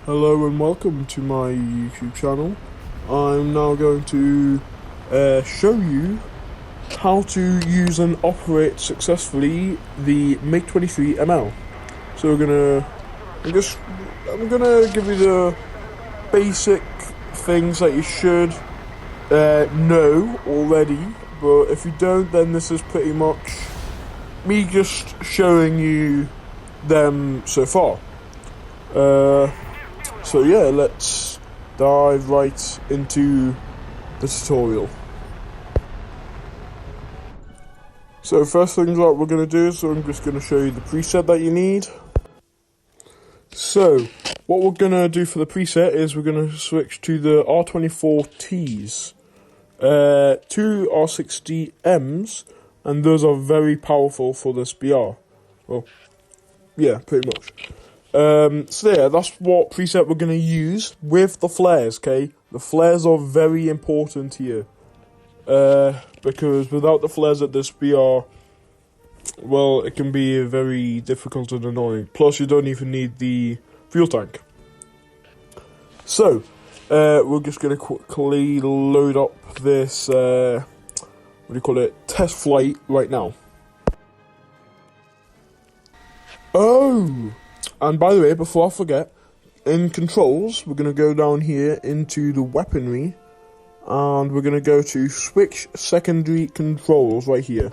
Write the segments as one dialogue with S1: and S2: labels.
S1: Hello and welcome to my YouTube channel. I'm now going to show you how to use and operate successfully the MiG-23ML. So I'm gonna give you the basic things that you should know already, but if you don't, then this is pretty much me just showing you them so far. So yeah, let's dive right into the tutorial. So first thing that we're going to do is I'm just going to show you the preset that you need. So what we're going to do for the preset is we're going to switch to the R24Ts, two R60Ms, and those are very powerful for this BR. Well, yeah, pretty much. So yeah, that's what preset we're going to use with the flares, okay? The flares are very important here. Because without the flares at this BR, well, it can be very difficult and annoying. Plus, you don't even need the fuel tank. So, we're just going to quickly load up this, test flight right now. Oh! And by the way, before I forget, in controls, we're going to go down here into the weaponry, and we're going to go to switch secondary controls right here.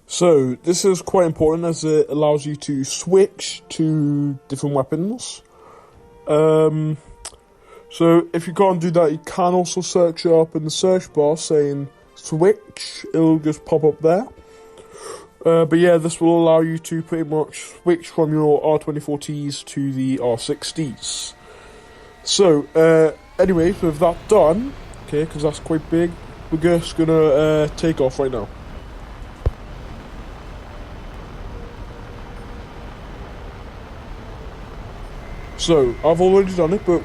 S1: So, this is quite important as it allows you to switch to different weapons. So, if you can't do that, you can also search up in the search bar saying switch, it'll just pop up there. But yeah, this will allow you to pretty much switch from your R24Ts to the R60s. So, anyway, with that done, okay, because that's quite big, we're just gonna take off right now. So, I've already done it, but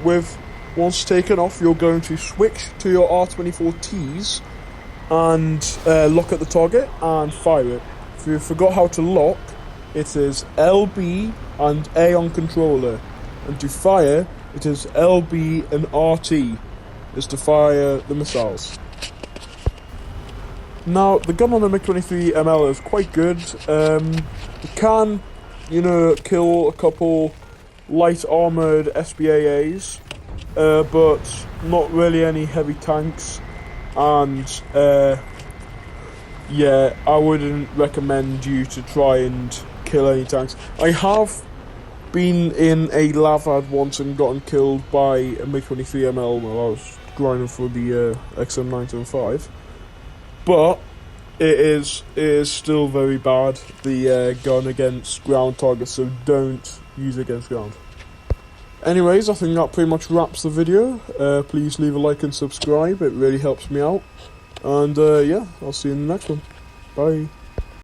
S1: once taken off, you're going to switch to your R24Ts and look at the target and fire it. If you forgot how to lock, it is LB and A on controller, and to fire, it is LB and RT, is to fire the missiles. Now, the gun on the MiG-23ML is quite good. It can, kill a couple light armoured SBAAs, but not really any heavy tanks, and yeah, I wouldn't recommend you to try and kill any tanks. I have been in a lavad once and gotten killed by a MiG-23ML while I was grinding for the XM975, but it is still very bad, the gun against ground targets, so don't use it against ground. Anyways, I think that pretty much wraps the video. Please leave a like and subscribe, it really helps me out. And yeah, I'll see you in the next one. Bye.